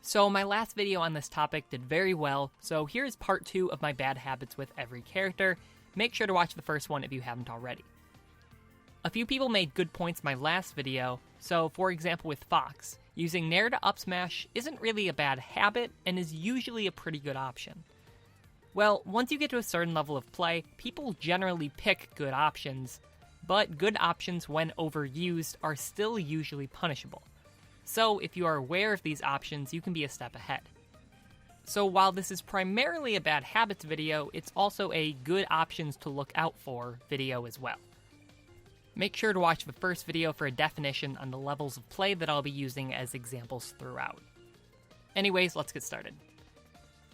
So my last video on this topic did very well, so here's part 2 of my bad habits with every character. Make sure to watch the first one if you haven't already. A few people made good points in my last video, so for example with Fox, using Nair to up smash isn't really a bad habit and is usually a pretty good option. Well, once you get to a certain level of play, people generally pick good options, but good options when overused are still usually punishable. So if you are aware of these options, you can be a step ahead. So while this is primarily a bad habits video, it's also a good options to look out for video as well. Make sure to watch the first video for a definition on the levels of play that I'll be using as examples throughout. Anyways, let's get started.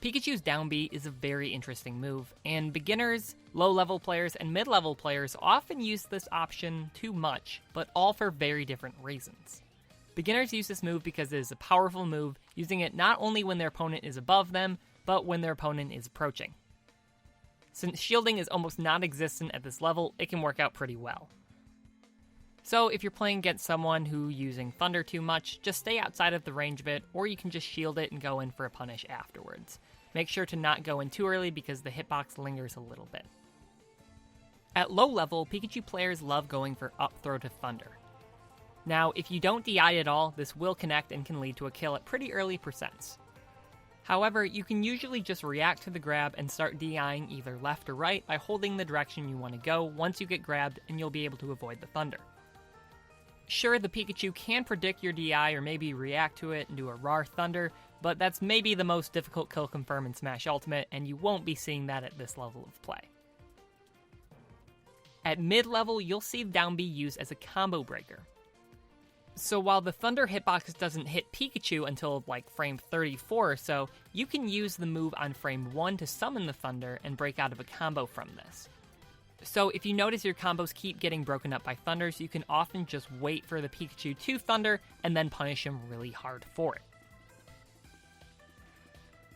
Pikachu's down B is a very interesting move, and beginners, low-level players, and mid-level players often use this option too much, but all for very different reasons. Beginners use this move because it is a powerful move, using it not only when their opponent is above them, but when their opponent is approaching. Since shielding is almost non-existent at this level, it can work out pretty well. So if you're playing against someone who's using Thunder too much, just stay outside of the range of it, or you can just shield it and go in for a punish afterwards. Make sure to not go in too early because the hitbox lingers a little bit. At low level, Pikachu players love going for up throw to Thunder. Now, if you don't DI at all, this will connect and can lead to a kill at pretty early percents. However, you can usually just react to the grab and start DIing either left or right by holding the direction you want to go once you get grabbed, and you'll be able to avoid the Thunder. Sure, the Pikachu can predict your DI or maybe react to it and do a raw Thunder, but that's maybe the most difficult kill confirm in Smash Ultimate, and you won't be seeing that at this level of play. At mid-level, you'll see down B used as a combo breaker. So while the Thunder hitbox doesn't hit Pikachu until like frame 34 or so, you can use the move on frame 1 to summon the Thunder and break out of a combo from this. So if you notice your combos keep getting broken up by Thunders, you can often just wait for the Pikachu to Thunder and then punish him really hard for it.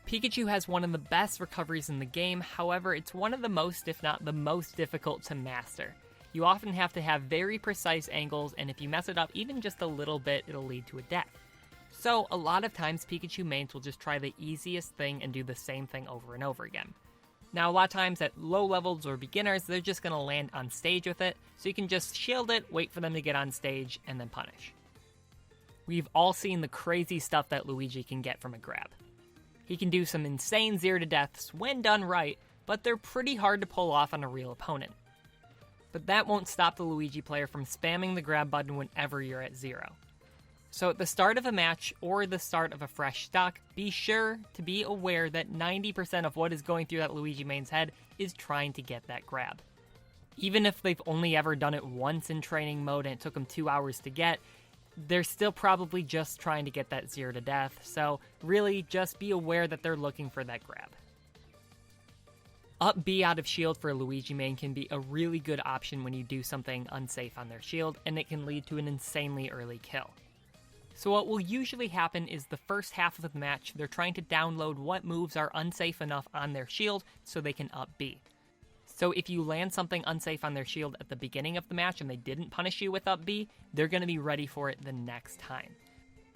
Pikachu has one of the best recoveries in the game, however it's one of the most, if not the most difficult to master. You often have to have very precise angles, and if you mess it up even just a little bit, it'll lead to a death. So a lot of times Pikachu mains will just try the easiest thing and do the same thing over and over again. Now, a lot of times at low levels or beginners, they're just going to land on stage with it, so you can just shield it, wait for them to get on stage, and then punish. We've all seen the crazy stuff that Luigi can get from a grab. He can do some insane 0 to deaths when done right, but they're pretty hard to pull off on a real opponent. But that won't stop the Luigi player from spamming the grab button whenever you're at 0. So at the start of a match, or the start of a fresh stock, be sure to be aware that 90% of what is going through that Luigi main's head is trying to get that grab. Even if they've only ever done it once in training mode and it took them 2 hours to get, they're still probably just trying to get that 0 to death, so really just be aware that they're looking for that grab. Up B out of shield for a Luigi main can be a really good option when you do something unsafe on their shield, and it can lead to an insanely early kill. So what will usually happen is the first half of the match, they're trying to download what moves are unsafe enough on their shield so they can up B. So if you land something unsafe on their shield at the beginning of the match and they didn't punish you with up B, they're going to be ready for it the next time.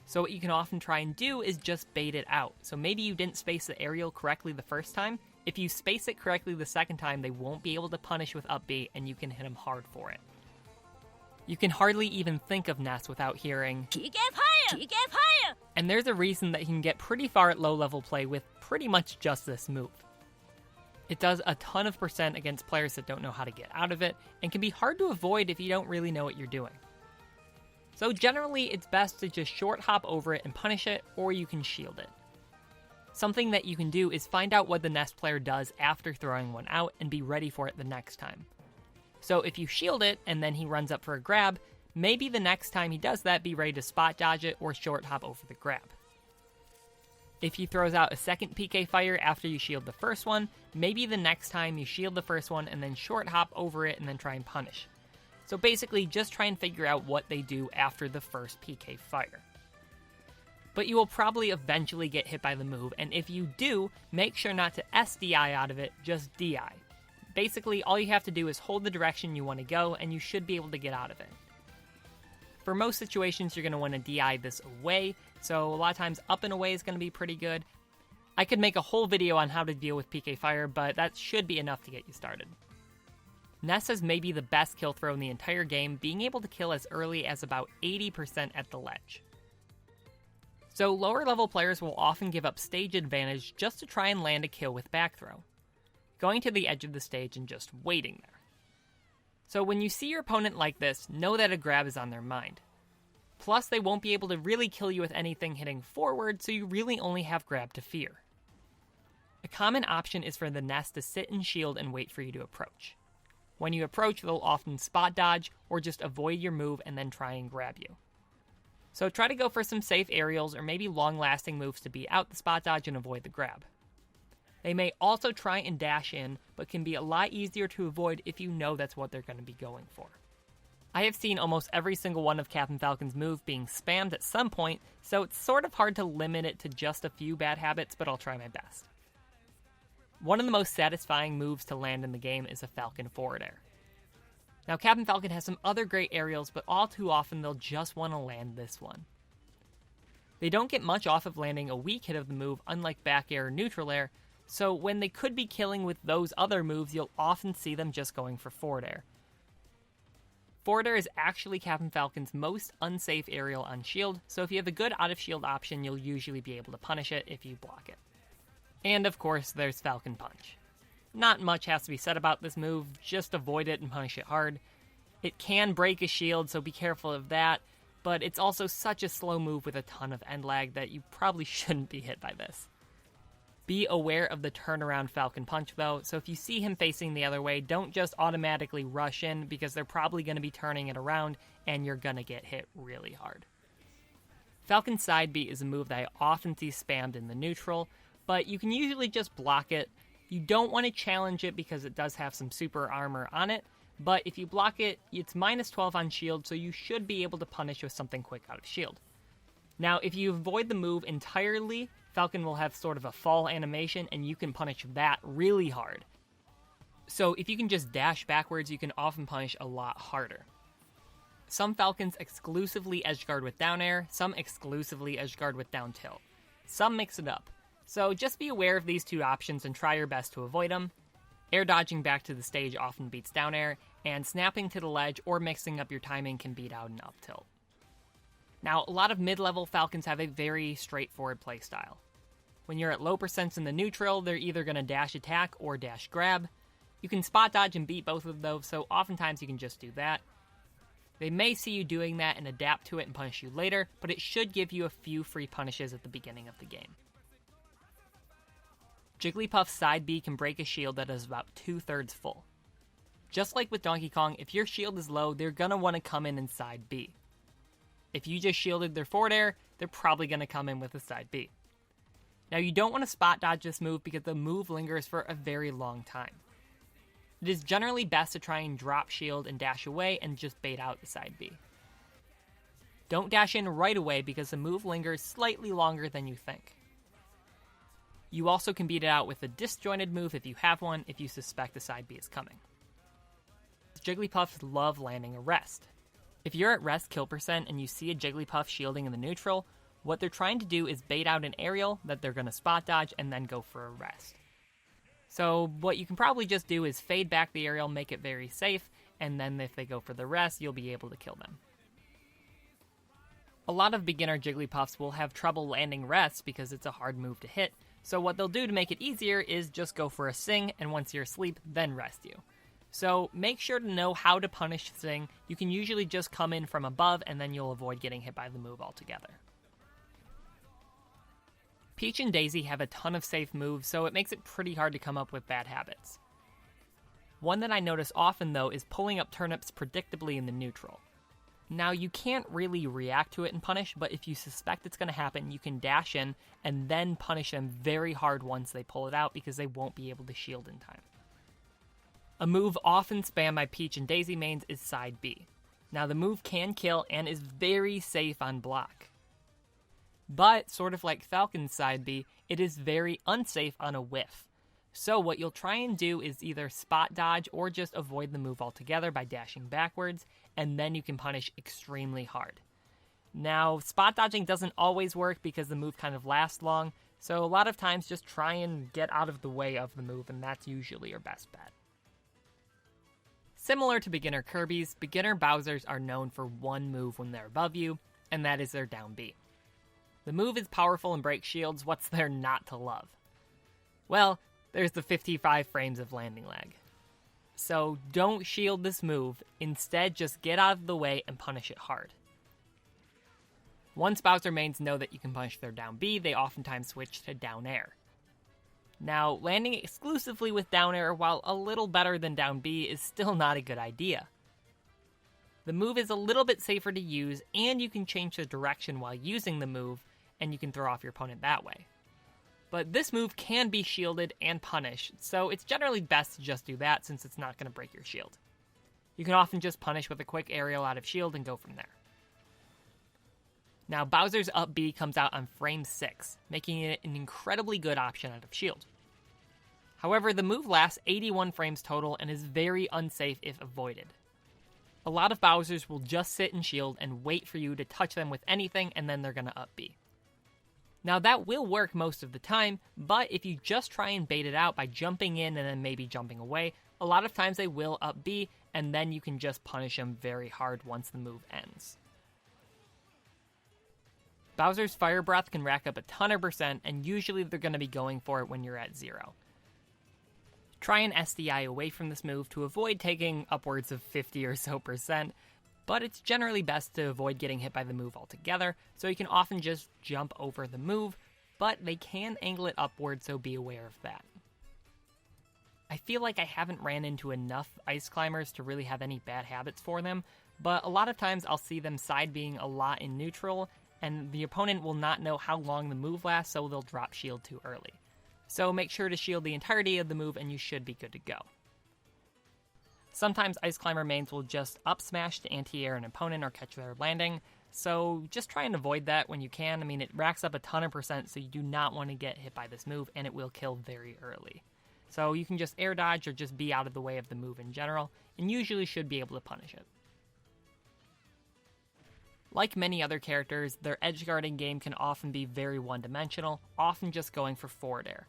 So what you can often try and do is just bait it out. So maybe you didn't space the aerial correctly the first time. If you space it correctly the second time, they won't be able to punish with up B and you can hit them hard for it. You can hardly even think of Ness without hearing, "Keep higher! Keep higher!" And there's a reason that he can get pretty far at low level play with pretty much just this move. It does a ton of percent against players that don't know how to get out of it, and can be hard to avoid if you don't really know what you're doing. So generally, it's best to just short hop over it and punish it, or you can shield it. Something that you can do is find out what the Ness player does after throwing one out and be ready for it the next time. So if you shield it and then he runs up for a grab, maybe the next time he does that, be ready to spot dodge it or short hop over the grab. If he throws out a second PK fire after you shield the first one, maybe the next time you shield the first one and then short hop over it and then try and punish. So basically just try and figure out what they do after the first PK fire. But you will probably eventually get hit by the move, and if you do, make sure not to SDI out of it, just DI. Basically, all you have to do is hold the direction you want to go, and you should be able to get out of it. For most situations, you're going to want to DI this away, so a lot of times up and away is going to be pretty good. I could make a whole video on how to deal with PK Fire, but that should be enough to get you started. Ness has maybe the best kill throw in the entire game, being able to kill as early as about 80% at the ledge. So lower level players will often give up stage advantage just to try and land a kill with back throw, going to the edge of the stage and just waiting there. So when you see your opponent like this, know that a grab is on their mind. Plus, they won't be able to really kill you with anything hitting forward, so you really only have grab to fear. A common option is for the Ness to sit and shield and wait for you to approach. When you approach, they'll often spot dodge or just avoid your move and then try and grab you. So try to go for some safe aerials or maybe long-lasting moves to beat out the spot dodge and avoid the grab. They may also try and dash in, but can be a lot easier to avoid if you know that's what they're going to be going for. I have seen almost every single one of Captain Falcon's move being spammed at some point, so it's sort of hard to limit it to just a few bad habits, but I'll try my best. One of the most satisfying moves to land in the game is a Falcon forward air. Now, Captain Falcon has some other great aerials, but all too often they'll just want to land this one. They don't get much off of landing a weak hit of the move, unlike back air or neutral air, so when they could be killing with those other moves, you'll often see them just going for forward air. Forward air is actually Captain Falcon's most unsafe aerial on shield, so if you have a good out of shield option, you'll usually be able to punish it if you block it. And of course, there's Falcon Punch. Not much has to be said about this move, just avoid it and punish it hard. It can break a shield, so be careful of that, but it's also such a slow move with a ton of end lag that you probably shouldn't be hit by this. Be aware of the turnaround Falcon Punch though, so if you see him facing the other way, don't just automatically rush in because they're probably going to be turning it around and you're going to get hit really hard. Falcon Side B is a move that I often see spammed in the neutral, but you can usually just block it. You don't want to challenge it because it does have some super armor on it, but if you block it, it's minus 12 on shield, so you should be able to punish with something quick out of shield. Now, if you avoid the move entirely, Falcon will have sort of a fall animation, and you can punish that really hard. So if you can just dash backwards, you can often punish a lot harder. Some Falcons exclusively edgeguard with down air, some exclusively edgeguard with down tilt. Some mix it up. So just be aware of these two options and try your best to avoid them. Air dodging back to the stage often beats down air, and snapping to the ledge or mixing up your timing can beat out an up tilt. Now, a lot of mid-level Falcons have a very straightforward playstyle. When you're at low percents in the neutral, they're either going to dash attack or dash grab. You can spot dodge and beat both of those, so oftentimes you can just do that. They may see you doing that and adapt to it and punish you later, but it should give you a few free punishes at the beginning of the game. Jigglypuff Side B can break a shield that is about 2/3 full. Just like with Donkey Kong, if your shield is low, they're going to want to come in Side B. If you just shielded their forward air, they're probably going to come in with a Side B. Now, you don't want to spot dodge this move because the move lingers for a very long time. It is generally best to try and drop shield and dash away and just bait out the Side B. Don't dash in right away because the move lingers slightly longer than you think. You also can beat it out with a disjointed move if you have one, if you suspect the Side B is coming. Jigglypuffs love landing a rest. If you're at rest kill percent and you see a Jigglypuff shielding in the neutral, what they're trying to do is bait out an aerial that they're going to spot dodge and then go for a rest. So what you can probably just do is fade back the aerial, make it very safe, and then if they go for the rest, you'll be able to kill them. A lot of beginner Jigglypuffs will have trouble landing rests because it's a hard move to hit, so what they'll do to make it easier is just go for a sing, and once you're asleep, then rest you. So make sure to know how to punish sing. You can usually just come in from above, and then you'll avoid getting hit by the move altogether. Peach and Daisy have a ton of safe moves, so it makes it pretty hard to come up with bad habits. One that I notice often, though, is pulling up turnips predictably in the neutral. Now, you can't really react to it and punish, but if you suspect it's going to happen, you can dash in and then punish them very hard once they pull it out because they won't be able to shield in time. A move often spammed by Peach and Daisy mains is Side B. Now, the move can kill and is very safe on block. But, sort of like Falcon's Side B, it is very unsafe on a whiff. So what you'll try and do is either spot dodge or just avoid the move altogether by dashing backwards, and then you can punish extremely hard. Now, spot dodging doesn't always work because the move kind of lasts long, so a lot of times just try and get out of the way of the move, and that's usually your best bet. Similar to beginner Kirby's, beginner Bowsers are known for one move when they're above you, and that is their down B. The move is powerful and breaks shields. What's there not to love? Well, there's the 55 frames of landing lag. So don't shield this move, instead just get out of the way and punish it hard. Once Bowser mains know that you can punish their down B, they oftentimes switch to down air. Now, landing exclusively with down air, while a little better than down B, is still not a good idea. The move is a little bit safer to use, and you can change the direction while using the move, and you can throw off your opponent that way. But this move can be shielded and punished, so it's generally best to just do that since it's not going to break your shield. You can often just punish with a quick aerial out of shield and go from there. Now, Bowser's up B comes out on frame 6, making it an incredibly good option out of shield. However, the move lasts 81 frames total and is very unsafe if avoided. A lot of Bowsers will just sit in shield and wait for you to touch them with anything, and then they're going to up B. Now, that will work most of the time, but if you just try and bait it out by jumping in and then maybe jumping away, a lot of times they will up B, and then you can just punish them very hard once the move ends. Bowser's Fire Breath can rack up a ton of %, and usually they're going to be going for it when you're at 0. Try and SDI away from this move to avoid taking upwards of 50 or so %, but it's generally best to avoid getting hit by the move altogether, so you can often just jump over the move, but they can angle it upward, so be aware of that. I feel like I haven't ran into enough ice climbers to really have any bad habits for them, but a lot of times I'll see them side being a lot in neutral, and the opponent will not know how long the move lasts, so they'll drop shield too early. So make sure to shield the entirety of the move and you should be good to go. Sometimes Ice Climber mains will just up smash to anti-air an opponent or catch their landing, so just try and avoid that when you can. I mean, it racks up a ton of %, so you do not want to get hit by this move, and it will kill very early. So you can just air dodge or just be out of the way of the move in general, and usually should be able to punish it. Like many other characters, their edge guarding game can often be very one-dimensional, often just going for forward air.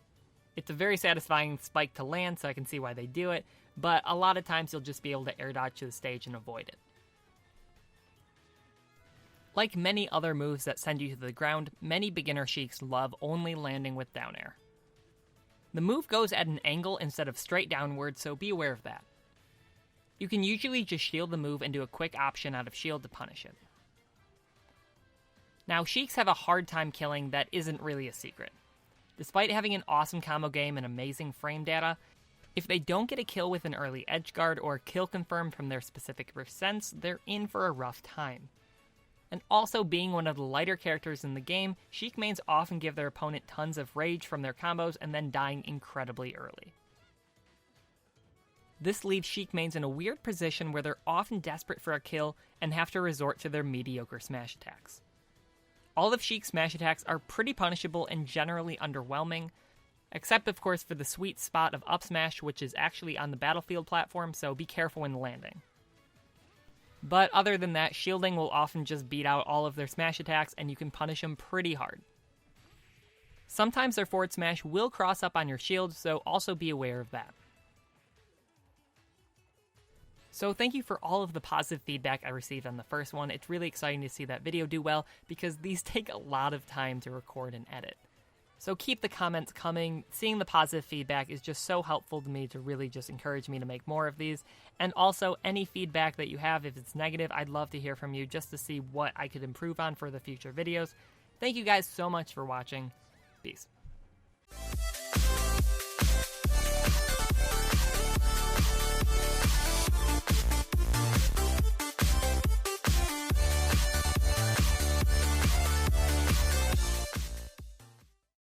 It's a very satisfying spike to land, so I can see why they do it, but a lot of times you'll just be able to air dodge to the stage and avoid it. Like many other moves that send you to the ground, many beginner Sheiks love only landing with down air. The move goes at an angle instead of straight downward, so be aware of that. You can usually just shield the move and do a quick option out of shield to punish it. Now, Sheiks have a hard time killing that isn't really a secret. Despite having an awesome combo game and amazing frame data, if they don't get a kill with an early edgeguard or a kill confirmed from their specific percents, they're in for a rough time. And also, being one of the lighter characters in the game, Sheik mains often give their opponent tons of rage from their combos and then dying incredibly early. This leaves Sheik mains in a weird position where they're often desperate for a kill and have to resort to their mediocre smash attacks. All of Sheik's smash attacks are pretty punishable and generally underwhelming, except of course for the sweet spot of up smash, which is actually on the battlefield platform, so be careful when landing. But other than that, shielding will often just beat out all of their smash attacks and you can punish them pretty hard. Sometimes their forward smash will cross up on your shield, so also be aware of that. So thank you for all of the positive feedback I received on the first one. It's really exciting to see that video do well because these take a lot of time to record and edit. So keep the comments coming. Seeing the positive feedback is just so helpful to me to really just encourage me to make more of these. And also any feedback that you have, if it's negative, I'd love to hear from you just to see what I could improve on for the future videos. Thank you guys so much for watching. Peace.